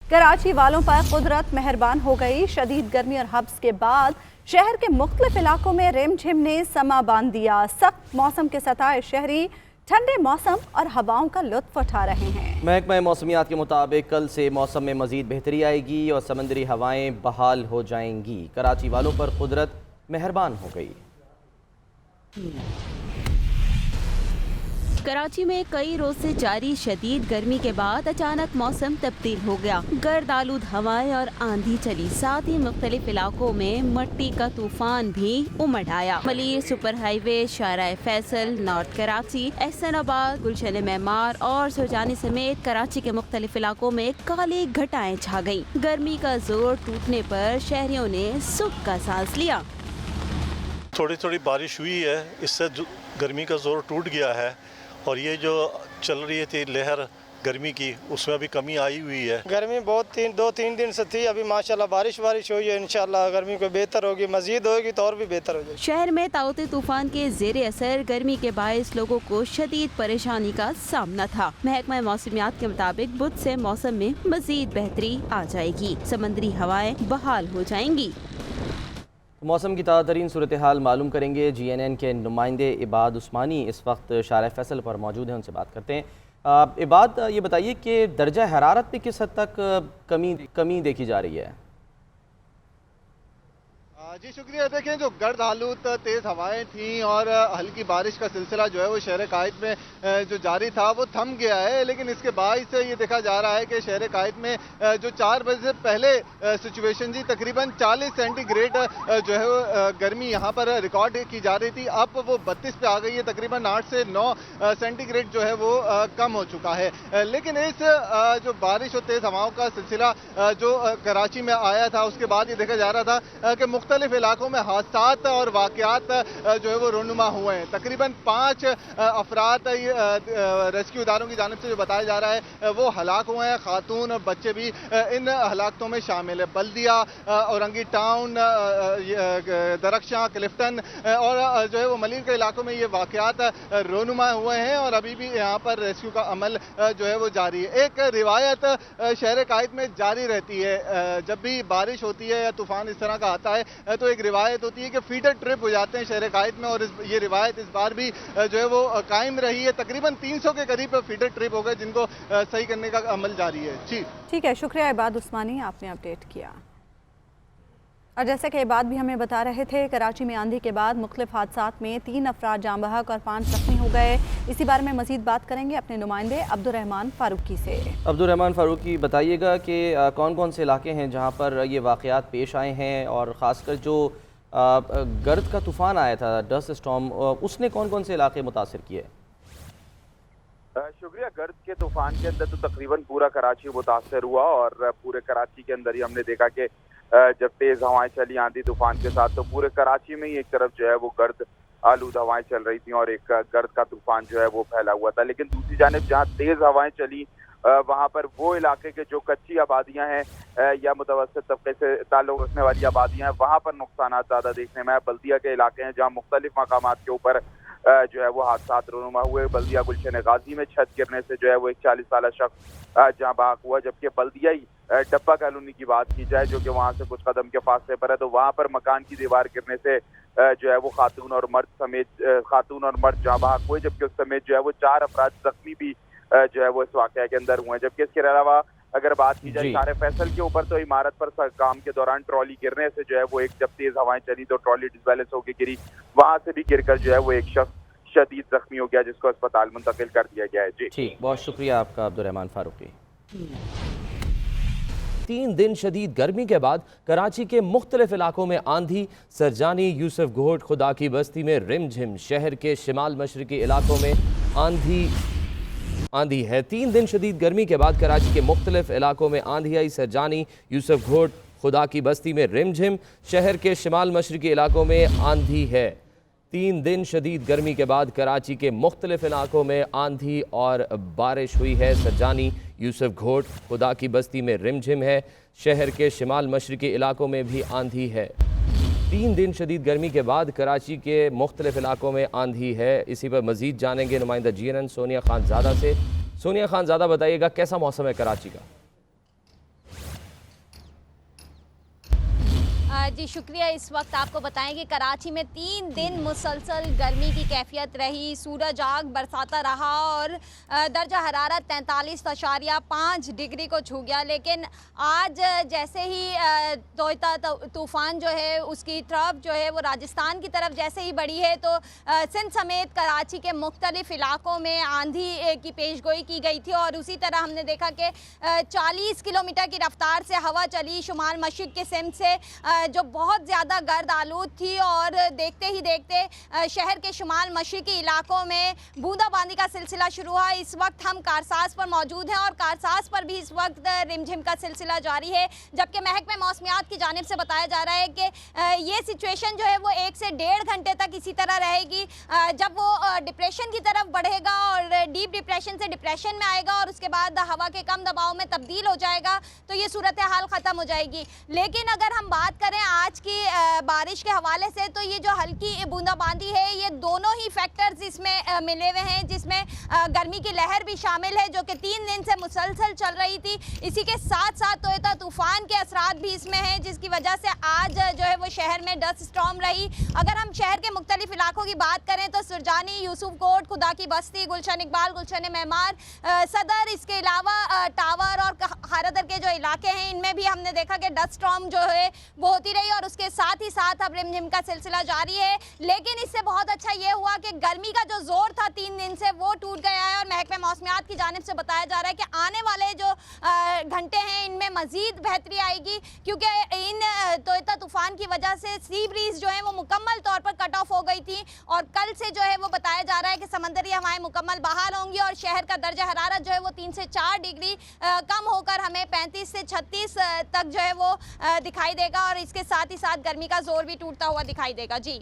कराची वालों पर कुदरत मेहरबान हो गई। शदीद गर्मी और हब्स के बाद शहर के मुख्तलिफ इलाकों में रिमझिम ने समा बांध दिया। सख्त मौसम के सताए शहरी ठंडे मौसम और हवाओं का लुत्फ उठा रहे हैं। महकमा मौसमियात के मुताबिक कल से मौसम में मजीद बेहतरी आएगी और समंदरी हवाएं बहाल हो जाएंगी। कराची वालों पर कुदरत मेहरबान हो गई। कराची में कई रोज से जारी शदीद गर्मी के बाद अचानक मौसम तब्दील हो गया। गर्द आलूद हवाएं और आंधी चली, साथ ही मुख्तलिफ इलाकों में मट्टी का तूफान भी उमड़ आया। मलिर सुपर हाईवे, शाहराह फैसल, नॉर्थ कराची, एहसनाबाद, गुलशन मेमार और सुरजानी समेत कराची के मुख्तलिफ इलाकों में काली घटाएं छा गयी। गर्मी का जोर टूटने पर शहरियों ने सुख का सांस लिया। थोड़ी थोड़ी बारिश हुई है, इससे गर्मी का जोर टूट गया है और ये जो चल रही थी लहर गर्मी की, उसमें भी कमी आई हुई है। गर्मी बहुत 2-3 दिन से थी, अभी माशाल्लाह बारिश हुई है। इंशाल्लाह गर्मी को बेहतर होगी, मजीद होगी तो और भी बेहतर हो जाएगी। शहर में ताउते तूफान के जेर असर गर्मी के बायस लोगों को शदीद परेशानी का सामना था। महकमा मौसमियात के मुताबिक बुध से मौसम में मजीद बेहतरी आ जाएगी, समंदरी हवाएं बहाल हो जाएंगी। मौसम की ताज़ा तरीन सूरत हाल मालूम करेंगे। GNN के नुमाइंदे इबाद उस्मानी इस वक्त शाहराह फैसल पर मौजूद हैं, उनसे बात करते हैं। इबाद, ये बताइए कि दर्जा हरारत में किस हद तक कमी देखी जा रही है? जी शुक्रिया। देखें, जो गर्द आलूद तेज़ हवाएं थीं और हल्की बारिश का सिलसिला जो है वो शहर कायद में जो जारी था वो थम गया है, लेकिन इसके बायस ये देखा जा रहा है कि शहर कायद में जो 4 बजे से पहले सिचुएशन थी, तकरीबन 40 सेंटीग्रेड जो है वो गर्मी यहाँ पर रिकॉर्ड की जा रही थी। अब वो 32 पे आ गई है, तकरीबन 8 से 9 सेंटीग्रेड जो है वो कम हो चुका है। लेकिन इस जो बारिश और तेज़ हवाओं का सिलसिला जो कराची में आया था, उसके बाद ये देखा जा रहा था कि मुख्तलिफ इलाकों में हादसात और वाकयात जो है वो रोनुमा हुए हैं। तकरीबन 5 अफराद रेस्क्यू इदारों की जानिब से जो बताया जा रहा है वो हलाक हुए हैं। खातून और बच्चे भी इन हलाकतों में शामिल है। बल्दिया, औरंगी टाउन, दरख्शां, क्लिफ्टन और जो है वो मलिर के इलाकों में ये वाकयात रोनुमा हुए हैं और अभी भी यहाँ पर रेस्क्यू का अमल जो है वो जारी है। एक रिवायत शहर कायद में जारी रहती है, जब भी बारिश होती है या तूफान इस तरह का आता है तो एक रिवायत होती है कि फीडर ट्रिप हो जाते हैं शहर कायद में, और ये रिवायत इस बार भी जो है वो कायम रही है। तकरीबन 300 के करीब फीडर ट्रिप हो गए जिनको सही करने का अमल जारी है। जी ठीक है, शुक्रिया इबाद उस्मानी, आपने अपडेट किया। और जैसे कि इबाद भी हमें बता रहे थे, कराची में आंधी के बाद मुख्तलिफ हादसात में 3 अफराद जाँ बहक और 5 जख्मी हो गए। इसी बारे में मजीद बात करेंगे अपने नुमाइंदे अब्दुर्रहमान फारूकी से। अब्दुर्रहमान फारूकी, बताइएगा कि कौन कौन से इलाके हैं जहाँ पर ये वाक़यात पेश आए हैं और ख़ासकर जो गर्द का तूफ़ान आया था, डस्ट स्टॉर्म, उसने कौन कौन से इलाके मुतासिर किए? शुक्रिया। गर्द के तूफान के अंदर तो तकरीबन पूरा कराची मुतासर हुआ और पूरे कराची के अंदर ही हमने देखा कि जब तेज हवाएं चली आंधी तूफान के साथ, तो पूरे कराची में ही एक तरफ जो है वो गर्द आलूद हवाएं चल रही थी और एक गर्द का तूफान जो है वो फैला हुआ था। लेकिन दूसरी जानिब जहां तेज हवाएं चली वहां पर वो इलाके के जो कच्ची आबादियां हैं या मुतवस्सित तबके से ताल्लुक रखने वाली आबादियां हैं, वहां पर नुकसान ज्यादा देखने में आए। बल्दिया के इलाके हैं जहाँ मुख्तलिफ मकामात के ऊपर जो है वो हादसा रोनुमा हुए। बल्दिया गुलशन गाजी में छत गिरने से जो है वो एक 40 साल शख्स जहाँ बाग हुआ, जबकि बल्दिया ही डब्बा कॉलोनी की बात की जाए जो कि वहाँ से कुछ कदम के फासले पर है, तो वहाँ पर मकान की दीवार गिरने से जो है वो खातून और मर्द जहाँ बाग हुए, जबकि उस समेत जो है वो 4 अफराद जख्मी भी जो है वो इस वाक़या के अंदर हुए हैं। जबकि इसके अलावा अगर बात की जाए शाहराह फैसल के ऊपर, तो इमारत पर काम के दौरान ट्रॉली गिरने से जो है वो एक, जब तेज हवाएं चली तो ट्रॉली डिसबैलेंस होकर गिरी, वहां से भी गिरकर जो है वो एक शख्स शदीद जख्मी हो गया जिसको अस्पताल मुंतकिल कर दिया गया है। जी ठीक, बहुत शुक्रिया आपका अब्दुर्रहमान फारूकी। 3 दिन शदीद गर्मी के बाद कराची के मुख्तलिफ इलाकों में आंधी, सरजानी, यूसुफ घोट, खुदा की बस्ती में रिमझिम। शहर के शिमाल मशरकी इलाकों में आंधी है। 3 दिन शदीद गर्मी के बाद कराची के मुख्तलिफ इलाकों में आंधी आई। सरजानी, यूसुफ घोट, खुदा की बस्ती में रिमझिम। शहर के शिमाल मशरकी इलाकों में आंधी है। 3 दिन शदीद गर्मी के बाद कराची के मुख्तलिफ इलाकों में आंधी और बारिश हुई है। सरजानी, यूसुफ घोट, खुदा की बस्ती में रिमझिम है। शहर के शिमाल मशरकी इलाकों में भी आंधी है। 3 दिन शदीद गर्मी के बाद कराची के मुख्तलिफ इलाकों में आंधी है। इसी पर मज़ीद जानेंगे नुमाइंदा GNN सोनिया खानज़ादा से। सोनिया खानज़ादा, बताइएगा कैसा मौसम है कराची का? जी शुक्रिया। इस वक्त आपको बताएं कि कराची में 3 दिन मुसलसल गर्मी की कैफियत रही। सूरज आग बरसाता रहा और दर्जा हरारत 43.5 डिग्री को छू गया। लेकिन आज जैसे ही तोयता तूफ़ान जो है उसकी तरफ जो है वो राजस्थान की तरफ जैसे ही बढ़ी है तो सिंध समेत कराची के मुख्तलिफ इलाकों में आंधी की पेशगोई की गई थी। और उसी तरह हमने देखा कि 40 किलोमीटर की रफ्तार से हवा चली शुमाल मशरिक़ के सिमत से, जो बहुत ज़्यादा गर्द आलूद थी। और देखते ही देखते शहर के शुमाल मशरिक़ी इलाकों में बूंदाबांदी का सिलसिला शुरू हुआ। इस वक्त हम कारसाज पर मौजूद हैं और कारसाज पर भी इस वक्त रिमझिम का सिलसिला जारी है, जबकि महकमे मौसमियात की जानिब से बताया जा रहा है कि ये सिचुएशन जो है वो 1 से 1.5 घंटे तक इसी तरह रहेगी। जब वो डिप्रेशन की तरफ बढ़ेगा और डीप डिप्रेशन से डिप्रेशन में आएगा और उसके बाद हवा के कम दबाव में तब्दील हो जाएगा तो ये सूरत हाल ख़त्म हो जाएगी। लेकिन अगर हम बात करें आज की बारिश के हवाले से तो ये जो हल्की बूंदाबांदी है ये दोनों ही फैक्टर्स इसमें मिले हुए हैं, जिसमें गर्मी की लहर भी शामिल है जो कि 3 दिन से मुसलसल चल रही थी। इसी के साथ साथ तोयता तूफ़ान के असरात भी इसमें हैं, जिसकी वजह से आज जो है वो शहर में डस्ट स्टॉर्म रही। अगर हम शहर के मुख्तलिफ इलाकों की बात करें तो सुरजानी, यूसुफ कोट, खुदा की बस्ती, गुलशन इकबाल, गुलशन मेमार, सदर, इसके अलावा टावर और खारदर के जो इलाके हैं इनमें भी हमने देखा कि डस्ट स्टॉर्म जो है वो होती रही। और उसके साथ ही साथ अब रिमझिम का सिलसिला जारी है। लेकिन इससे बहुत अच्छा ये हुआ कि गर्मी का जो जोर था 3 दिन से वो टूट गया है। और महकमे मौसमियात की जानिब से बताया जा रहा है कि आने वाले जो घंटे हैं इनमें मजीद बेहतरी आएगी, क्योंकि इन तोयता तूफ़ान की वजह से सी ब्रीज जो है वो मुकम्मल तौर पर कट ऑफ हो गई थी। और कल से जो है वो बताया जा रहा है कि समंदरी हवाएं मुकम्मल बहाल होंगी और शहर का दर्जा हरारत जो है वो 3 से 4 डिग्री कम होकर हमें 35 से 36 तक जो है वो दिखाई देगा। और इसके साथ ही साथ गर्मी का जोर भी टूटता हुआ दिखाई देगा। जी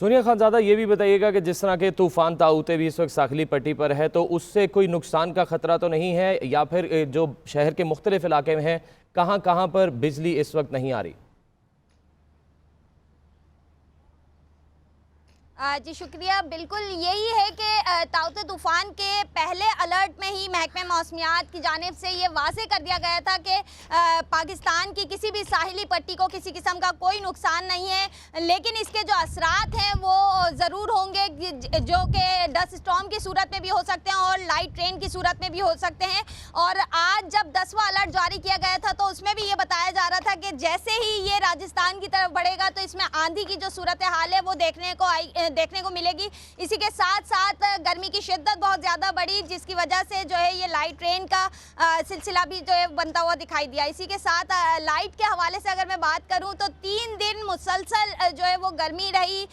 सोनिया खानज़ादा, ये भी बताइएगा कि जिस तरह के तूफ़ान ताऊते भी इस वक्त साखिली पट्टी पर है तो उससे कोई नुकसान का ख़तरा तो नहीं है, या फिर जो शहर के मुख्तलिफ इलाके में हैं कहाँ कहाँ पर बिजली इस वक्त नहीं आ रही? जी शुक्रिया। बिल्कुल यही है कि ताऊते तूफ़ान के पहले अलर्ट में ही महकमे मौसमियात की जानिब से ये वाज़े कर दिया गया था कि पाकिस्तान की किसी भी साहिली पट्टी को किसी किस्म का कोई नुकसान नहीं है। लेकिन इसके जो असरात हैं वो ज़रूर होंगे, जो कि डस्ट स्टॉर्म की सूरत में भी हो सकते हैं और लाइट ट्रेन की सूरत में भी हो सकते हैं। और आज जब 10वां अलर्ट जारी किया गया था तो उसमें भी ये बताया जा रहा था कि जैसे ही ये राजस्थान की तरफ बढ़ेगा तो इसमें आंधी की जो सूरत हाल है वो देखने को मिलेगी। इसी के साथ साथ गर्मी की शिद्दत बहुत ज़्यादा बढ़ी, जिसकी वजह से जो है ये लाइट ट्रेन का सिलसिला भी जो है बनता हुआ दिखाई दिया। इसी के साथ लाइट के हवाले से अगर मैं बात करूं तो 3 दिन मुसलसल जो है वो गर्मी रही,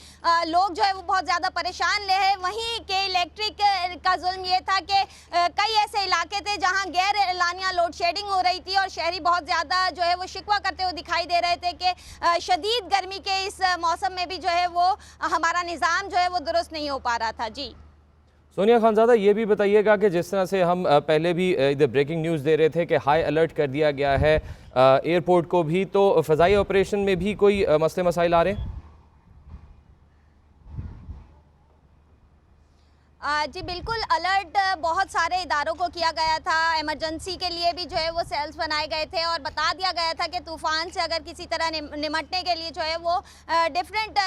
लोग जो है वो बहुत ज़्यादा परेशान रहे। वहीं के इलेक्ट्रिक का जुल्म ये था कि कई ऐसे इलाके थे जहाँ गैर एलानिया लोड शेडिंग हो रही थी और शहरी बहुत ज़्यादा जो है वो शिकवा करते हुए दिखाई दे रहे थे कि शदीद गर्मी के इस मौसम में भी जो है वो हमारा निज़ाम जो है वो दुरुस्त नहीं हो पा रहा था। जी सोनिया खानज़ादा, ये भी बताइएगा कि जिस तरह से हम पहले भी इधर ब्रेकिंग न्यूज़ दे रहे थे कि हाई अलर्ट कर दिया गया है एयरपोर्ट को भी, तो फ़ज़ाई ऑपरेशन में भी कोई मसले मसाइल आ रहे हैं? जी बिल्कुल, अलर्ट बहुत सारे इदारों को किया गया था। इमरजेंसी के लिए भी जो है वो सेल्स बनाए गए थे और बता दिया गया था कि तूफ़ान से अगर किसी तरह निमटने के लिए जो है वो डिफरेंट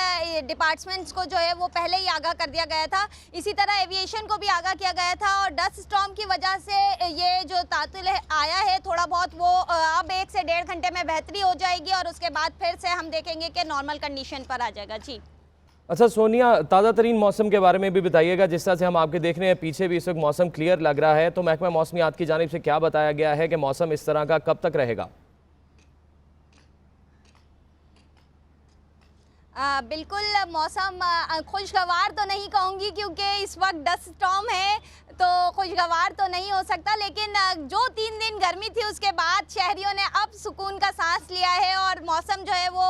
डिपार्टमेंट्स को जो है वो पहले ही आगाह कर दिया गया था। इसी तरह एविएशन को भी आगाह किया गया था। और डस्ट स्टॉर्म की वजह से ये जो तातुल आया है थोड़ा बहुत वो अब 1 से 1.5 घंटे में बेहतरी हो जाएगी और उसके बाद फिर से हम देखेंगे कि नॉर्मल कंडीशन पर आ जाएगा। जी अच्छा सोनिया, ताज़ा तरीन मौसम के बारे में भी बताइएगा। जिस तरह से हम आपके देख रहे हैं पीछे भी इस वक्त मौसम क्लियर लग रहा है, तो महकमा मौसमियात की जानिब से क्या बताया गया है कि मौसम इस तरह का कब तक रहेगा? बिल्कुल मौसम खुशगवार तो नहीं कहूँगी क्योंकि इस वक्त डस्ट स्टॉर्म है तो खुशगवार तो नहीं हो सकता। लेकिन जो 3 दिन गर्मी थी उसके बाद शहरियों ने अब सुकून का सांस लिया है और मौसम जो है वो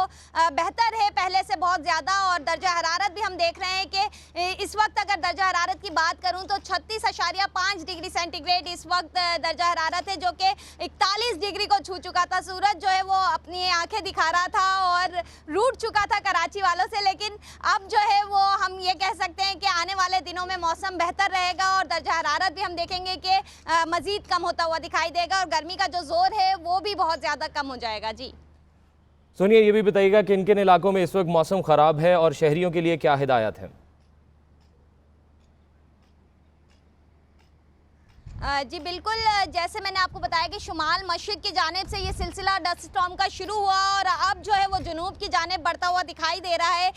बेहतर है पहले से बहुत ज़्यादा। और दर्जा हरारत भी हम देख रहे हैं कि इस वक्त अगर दर्जा हरारत की बात करूं तो 36.5 डिग्री सेंटीग्रेड इस वक्त दर्जा हरारत है, जो कि 41 डिग्री को छू चुका था। सूरज जो है वो अपनी आंखें दिखा रहा था और रूठ चुका था कराची वालों से। लेकिन अब जो है वो हम ये कह सकते हैं कि आने वाले दिनों में मौसम बेहतर रहेगा और दर्जा हरारत भी हम देखेंगे कि मज़ीद कम होता हुआ दिखाई देगा और गर्मी का जो जोर है वो भी बहुत ज़्यादा कम हो जाएगा। जी सोनिया, ये भी बताइएगा कि किन किन इलाकों में इस वक्त मौसम ख़राब है और शहरियों के लिए क्या हिदायत है? जी बिल्कुल, जैसे मैंने आपको बताया कि शुमाल मशरिक की जानिब से ये सिलसिला डस्ट स्टॉर्म का शुरू हुआ और अब जो है वो जुनूब की जानिब बढ़ता हुआ दिखाई दे रहा है।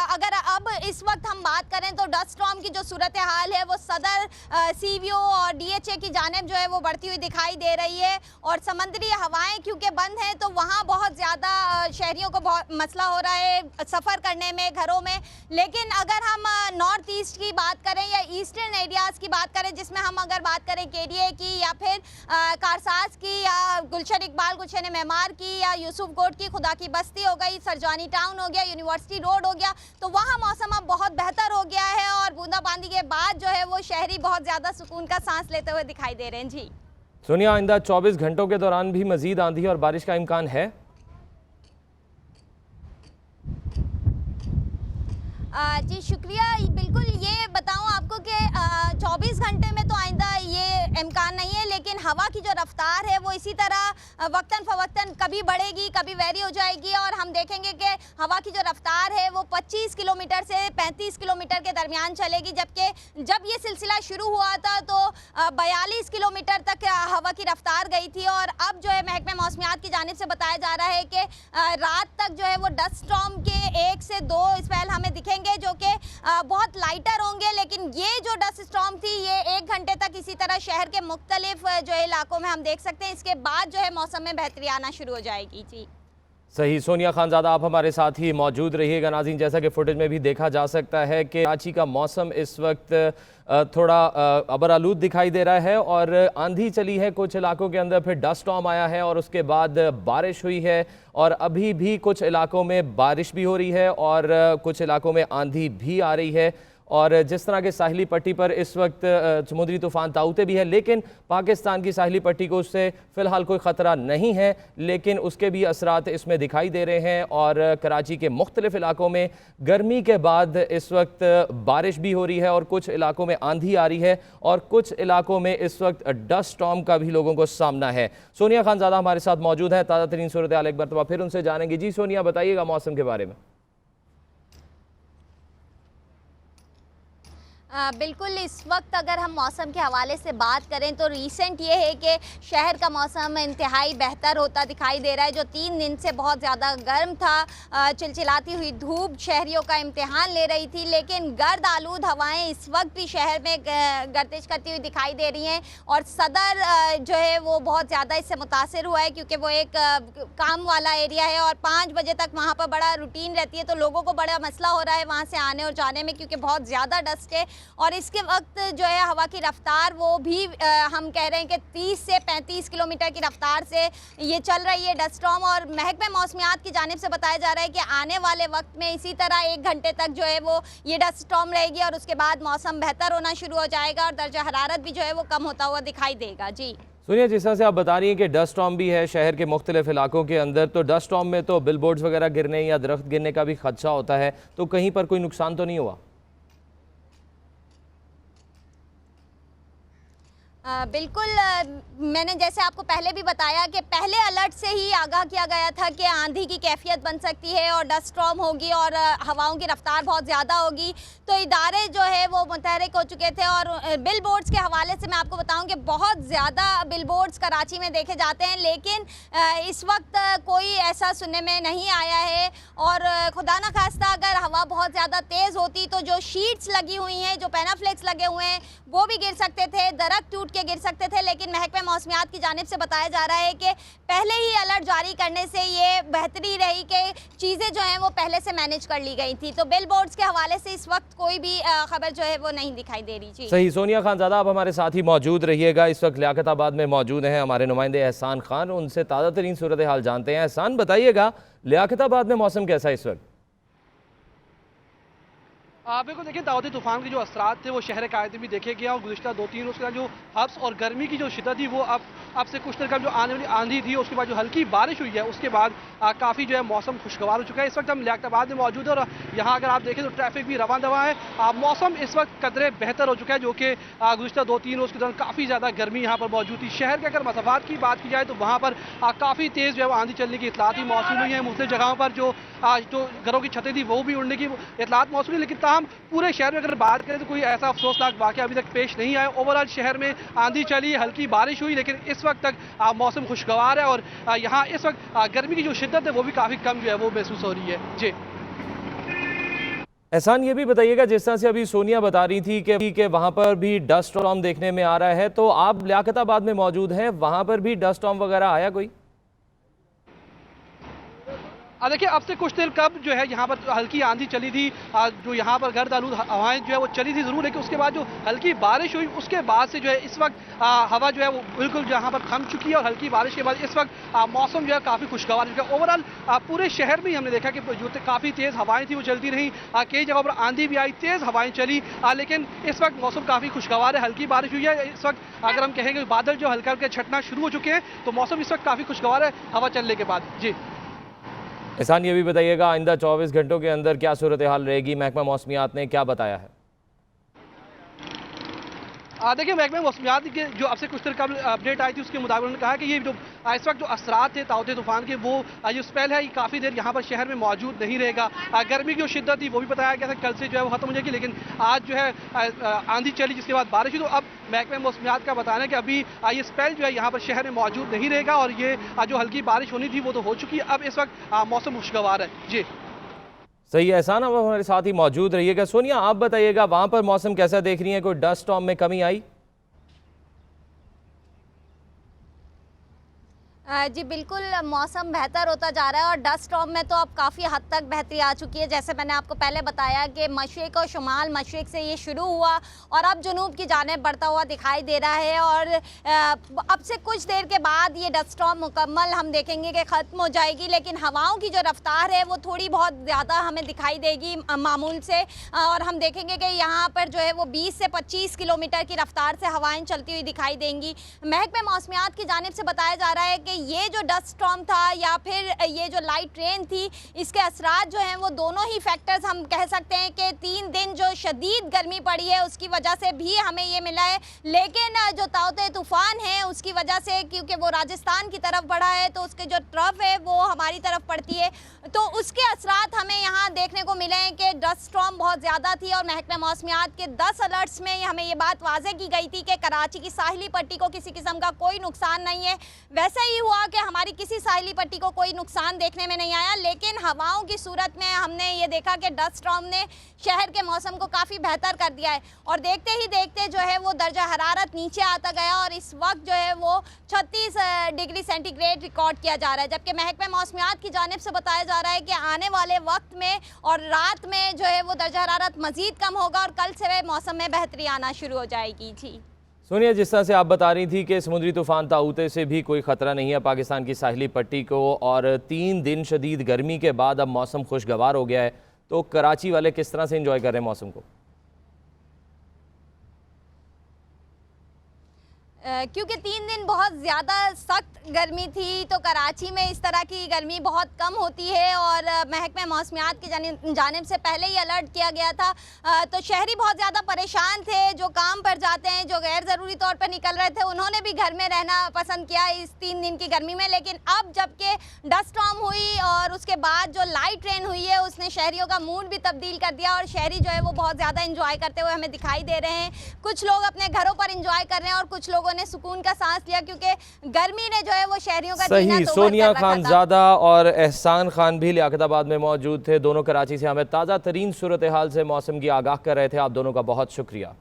अगर अब इस वक्त हम बात करें तो डस्ट स्टॉर्म की जो सूरत हाल है वो सदर, सीवीओ और डीएचए की जानिब जो है वो बढ़ती हुई दिखाई दे रही है और समंदरी हवाएं क्योंकि बंद हैं तो वहाँ बहुत ज़्यादा शहरियों को बहुत मसला हो रहा है सफ़र करने में, घरों में। लेकिन अगर हम नॉर्थ ईस्ट की बात करें या ईस्टर्न एरियाज़ की बात करें, जिसमें हम अगर बात करें एरिया की या फिर कारसाज की या गुलशन इकबाल, गुलशन मेमार की या यूसुफ कोट की, खुदा की बस्ती हो गई, सरजानी टाउन हो गया, यूनिवर्सिटी रोड हो गया, तो वहाँ मौसम अब बहुत बेहतर हो गया है और बूंदाबांदी के बाद जो है वो शहरी बहुत ज़्यादा सुकून का सांस लेते हुए दिखाई दे रहे हैं। जी सोनिया, आइंदा 24 घंटों के दौरान भी मजीद आंधी और बारिश का इम्कान है? जी शुक्रिया। बिल्कुल, ये बताऊं आपको कि 24 घंटे में तो आइंदा ये इम्कान नहीं है, लेकिन हवा की जो रफ्तार है वो इसी तरह वक्तन फ़वक्तन कभी बढ़ेगी कभी वैरी हो जाएगी और हम देखेंगे कि हवा की जो रफ्तार है वो 25 किलोमीटर से 35 किलोमीटर के दरमियान चलेगी, जबकि जब ये सिलसिला शुरू हुआ था तो 42 किलोमीटर तक हवा की रफ्तार गई थी और अब जो है महकमे मौसमियात की जानिब से बताया जा रहा है कि रात तक जो है वो डस्ट स्टॉर्म के 1 से 2 स्पेल हमें दिखेंगे जो कि बहुत लाइटर होंगे। लेकिन ये जो डस्ट स्टॉर्म थी ये 1 घंटे तक इसी तरह शहर के मुख्तलिफ जो इलाकों में हम देख सकते हैं। इसके बाद जो है मौसम में बेहतरी आना शुरू हो जाएगी। जी सही। सोनिया खानज़ादा, आप हमारे साथ ही मौजूद रहिएगा। नाज़रीन, जैसा कि फुटेज में भी देखा जा सकता है कि कराची का मौसम इस वक्त थोड़ा अबरालूद दिखाई दे रहा है और आंधी चली है कुछ इलाकों के अंदर, फिर डस्ट स्टॉर्म आया है और उसके बाद बारिश हुई है और अभी भी कुछ इलाकों में बारिश भी हो रही है और कुछ इलाकों में आंधी भी आ रही है। और जिस तरह के साहिली पट्टी पर इस वक्त समुद्री तूफ़ान ताऊते भी है, लेकिन पाकिस्तान की साहिली पट्टी को उससे फ़िलहाल कोई ख़तरा नहीं है, लेकिन उसके भी असरात इसमें दिखाई दे रहे हैं। और कराची के मुख्तलिफ़ इलाकों में गर्मी के बाद इस वक्त बारिश भी हो रही है और कुछ इलाकों में आंधी आ रही है और कुछ इलाकों में इस वक्त डस्ट स्टॉर्म का भी लोगों को सामना है। सोनिया खानज़ादा हमारे साथ मौजूद है, ताज़ा तरीन सूरत हाल एक मरतबा फिर उनसे जानेंगे। जी सोनिया, बताइएगा मौसम के बारे में। बिल्कुल, इस वक्त अगर हम मौसम के हवाले से बात करें तो रिसेंट ये है कि शहर का मौसम इंतहाई बेहतर होता दिखाई दे रहा है। जो 3 दिन से बहुत ज़्यादा गर्म था, चिलचिलाती हुई धूप शहरियों का इम्तिहान ले रही थी, लेकिन गर्द आलूद हवाएं इस वक्त भी शहर में गर्दिश करती हुई दिखाई दे रही हैं और सदर जो है वो बहुत ज़्यादा इससे मुतासिर हुआ है क्योंकि वो एक काम वाला एरिया है और 5 बजे तक वहाँ पर बड़ा रूटीन रहती है, तो लोगों को बड़ा मसला हो रहा है वहाँ से आने और जाने में क्योंकि बहुत ज़्यादा डस्ट है। और इसके वक्त जो है हवा की रफ्तार वो भी हम कह रहे हैं कि 30 से 35 किलोमीटर की रफ्तार से ये चल रही है डस्ट स्टॉर्म और महकमे मौसमियात की जानिब से बताया जा रहा है कि आने वाले वक्त में इसी तरह 1 घंटे तक जो है वो ये डस्ट स्टॉर्म रहेगी और उसके बाद मौसम बेहतर होना शुरू हो जाएगा और दर्जा हरारत भी जो है वो कम होता हुआ दिखाई देगा। जी सुनिए, जिस तरह से आप बता रही हैं कि डस्ट स्टॉर्म भी है शहर के मुख्तलिफ इलाकों के अंदर, तो डस्ट स्टॉर्म में तो बिलबोर्ड्स वगैरह गिरने या दरख्त गिरने का भी खदशा होता है, तो कहीं पर कोई नुकसान तो नहीं हुआ? बिल्कुल, मैंने जैसे आपको पहले भी बताया कि पहले अलर्ट से ही आगाह किया गया था कि आंधी की कैफियत बन सकती है और डस्ट स्टॉर्म होगी और हवाओं की रफ्तार बहुत ज़्यादा होगी, तो इदारे जो है वो मुतहरिक हो चुके थे। और बिल बोर्ड्स के हवाले से मैं आपको बताऊं कि बहुत ज़्यादा बिल बोर्ड्स कराची में देखे जाते हैं, लेकिन इस वक्त कोई ऐसा सुनने में नहीं आया है और खुदा न खास्ता अगर हवा बहुत ज़्यादा तेज़ होती तो जो शीट्स लगी हुई हैं, जो पैनाफ्लेक्स लगे हुए हैं, वो भी गिर सकते थे, दरख्त टूट के गिर सकते थे। लेकिन महकमे मौसमियात की जानिब से बताया जा रहा है कि पहले ही अलर्ट जारी करने से ये बेहतरी रही कि चीज़ें जो हैं वो पहले से मैनेज कर ली गई थी। तो बिल बोर्ड्स के हवाले से इस वक्त कोई भी खबर जो है वो नहीं दिखाई दे रही। जी सही। सोनिया खानज़ादा, आप हमारे साथ ही मौजूद रहिएगा। इस वक्त लियाकताबाद में मौजूद हैं हमारे नुमाइंदे एहसान खान, उनसे ताज़ा तरीन सूरत हाल जानते हैं। एहसान, बताइएगा लियाकताबाद में मौसम कैसा है इस वक्त? बिल्कुल देखिए, दाऊदी तूफान के जो असरात थे वो शहर कायद में भी देखे गए और गुज़िश्ता 2-3 रोज़ का जो हब्स और गर्मी की जो शिद्दत थी वो अब से कुछ देर कम जो आने वाली आंधी थी उसके बाद जो हल्की बारिश हुई है उसके बाद काफ़ी जो है मौसम खुशगवार हो चुका है। इस वक्त हम लियाकताबाद में मौजूद है और यहाँ अगर आप देखें तो ट्रैफिक भी रवां दवा है। मौसम इस वक्त कदरे बेहतर हो चुका है, जो कि गुज़िश्ता 2-3 रोज़ के दौरान काफ़ी ज़्यादा गर्मी यहाँ पर मौजूद थी। शहर के अगर मसाफात की बात की जाए तो वहाँ पर काफ़ी तेज़ जो है आंधी चलने की इतलात ही मौसूल हुई है। मुख्तलिफ जगहों पर जो घरों की छतें थी वो भी उड़ने की इतलात मौसूल हुई, लेकिन ताहम पूरे शहर में अगर बात करें तो कोई ऐसा अफसोसनाक वाक़या अभी तक पेश नहीं आया। ओवरऑल शहर में आंधी चली, हल्की बारिश हुई, लेकिन इस वक्त तक मौसम खुशगवार है और यहाँ इस वक्त गर्मी की जो शिद्दत है वो भी काफ़ी कम जो है वो महसूस हो रही है। जी एहसान, ये भी बताइएगा, जिस तरह से अभी सोनिया बता रही थी कि वहाँ पर भी डस्ट स्टॉर्म देखने में आ रहा है, तो आप लियाकताबाद में मौजूद हैं, वहाँ पर भी डस्ट स्टॉर्म वगैरह आया कोई? देखिए, अब से कुछ देर कब जो है यहाँ पर हल्की आंधी चली थी, जो यहाँ पर गर्द आलूद हवाएं जो है वो चली थी ज़रूर, लेकिन उसके बाद जो हल्की बारिश हुई उसके बाद से जो है इस वक्त हवा जो है वो बिल्कुल यहाँ पर थम चुकी है और हल्की बारिश के बाद इस वक्त मौसम जो है काफ़ी खुशगवार हो चुका है। ओवरऑल पूरे शहर में हमने देखा कि जो काफ़ी तेज़ हवाएं थी वो चलती रहीं, कई जगहों पर आंधी भी आई, तेज़ हवाएं चली, लेकिन इस वक्त मौसम काफ़ी खुशगवार है, हल्की बारिश हुई है। इस वक्त अगर हम कहेंगे बादल जो हल्का हल्का छटना शुरू हो चुके हैं तो मौसम इस वक्त काफ़ी खुशगवार है हवा चलने के बाद। जी एहसान, ये भी बताइएगा, आइंदा 24 घंटों के अंदर क्या सूरत हाल रहेगी? महकमा मौसमियात ने क्या बताया है? देखिए, महकमा मौसमियात की जो अब से कुछ देर कबल अपडेट आई थी उसके मुताबिक उन्होंने कहा कि ये जो इस वक्त जो असरात थे ताउते तूफान के वो जो स्पेल है ये काफ़ी देर यहाँ पर शहर में मौजूद नहीं रहेगा। गर्मी की जो शिद्दत थी वो भी बताया गया था कल से जो है वो खत्म हो जाएगी, लेकिन आज जो है आंधी चली जिसके बाद बारिश हुई। तो अब महकमा मौसमियात का बताना है कि अभी ये स्पेल जो है यहाँ पर शहर में मौजूद नहीं रहेगा और ये जो हल्की बारिश होनी थी वो तो हो चुकी है। अब इस वक्त मौसम खुशगवार है। जी सही है एहसान, अब हमारे साथ ही मौजूद रहिएगा। सोनिया, आप बताइएगा, वहाँ पर मौसम कैसा देख रही है? कोई डस्ट स्टॉर्म में कमी आई? जी बिल्कुल, मौसम बेहतर होता जा रहा है और डस्ट स्टॉर्म में तो अब काफ़ी हद तक बेहतरी आ चुकी है। जैसे मैंने आपको पहले बताया कि मशरिक़ और शुमाल मशरिक़ से ये शुरू हुआ और अब जुनूब की जानिब बढ़ता हुआ दिखाई दे रहा है और अब से कुछ देर के बाद ये डस्ट स्टॉर्म मुकम्मल हम देखेंगे कि ख़त्म हो जाएगी, लेकिन हवाओं की जो रफ्तार है वो थोड़ी बहुत ज़्यादा हमें दिखाई देगी मामूल से और हम देखेंगे कि यहाँ पर जो है वो 20 से 25 किलोमीटर की रफ्तार से हवाएँ चलती हुई दिखाई देंगी। महकमे मौसमियात की जानिब से बताया जा रहा है कि ये जो डस्ट स्टॉर्म था या फिर ये जो लाइट रेन थी इसके असरात जो हैं वो दोनों ही फैक्टर्स हम कह सकते हैं कि 3 दिन जो शदीद गर्मी पड़ी है उसकी वजह से भी हमें ये मिला है, लेकिन जो ताउते तूफ़ान है उसकी वजह से क्योंकि वो राजस्थान की तरफ बढ़ा है तो उसके जो ट्रफ है वो हमारी तरफ पड़ती है तो उसके असरात हमें यहाँ देखने को मिले हैं कि डस्ट स्टॉर्म बहुत ज़्यादा थी और महकमा मौसमियात के 10 अलर्ट्स में हमें ये बात वाज़ेह की गई थी कि कराची की साहिली पट्टी को किसी किस्म का कोई नुकसान नहीं है। वैसे ही हुआ कि हमारी किसी साहिली पट्टी को कोई नुकसान देखने में नहीं आया, लेकिन हवाओं की सूरत में हमने ये देखा कि डस्ट स्टॉर्म ने शहर के मौसम को काफ़ी बेहतर कर दिया है और देखते ही देखते जो है वो दर्जा हरारत नीचे आता गया और इस वक्त जो है वो 36 डिग्री सेंटीग्रेड रिकॉर्ड किया जा रहा है। जबकि महकमा मौसमियात की जानिब से बताया जा रहा है कि आने वाले वक्त में और रात में जो है वो दर्जा हरारत मज़ीद कम होगा और कल से मौसम में बेहतरी आना शुरू हो जाएगी। जी सोनिया, जिस तरह से आप बता रही थी कि समुद्री तूफान ताऊते से भी कोई ख़तरा नहीं है पाकिस्तान की साहिली पट्टी को और 3 दिन शदीद गर्मी के बाद अब मौसम खुशगवार हो गया है, तो कराची वाले किस तरह से एंजॉय कर रहे हैं मौसम को? क्योंकि 3 दिन बहुत ज़्यादा सख्त गर्मी थी तो कराची में इस तरह की गर्मी बहुत कम होती है और महकमा मौसमियात की जानिब से पहले ही अलर्ट किया गया था। तो शहरी बहुत ज़्यादा परेशान थे, जो काम पर जाते हैं, जो गैर ज़रूरी तौर पर निकल रहे थे, उन्होंने भी घर में रहना पसंद किया इस 3 दिन की गर्मी में। लेकिन अब जबकि डस्ट स्टॉर्म हुई और उसके बाद जो लाइट रेन हुई है उसने शहरियों का मूड भी तब्दील कर दिया और शहरी जो है वो बहुत ज़्यादा इंजॉय करते हुए हमें दिखाई दे रहे हैं। कुछ लोग अपने घरों पर इंजॉय कर रहे हैं और कुछ लोगों ने सुकून का सांस लिया क्योंकि गर्मी ने जो है वो शहरियों का सही। सोनिया खानजादा और एहसान खान भी लियाकताबाद में मौजूद थे, दोनों कराची से हमें ताज़ा तरीन सूरत हाल से मौसम की आगाह कर रहे थे। आप दोनों का बहुत शुक्रिया।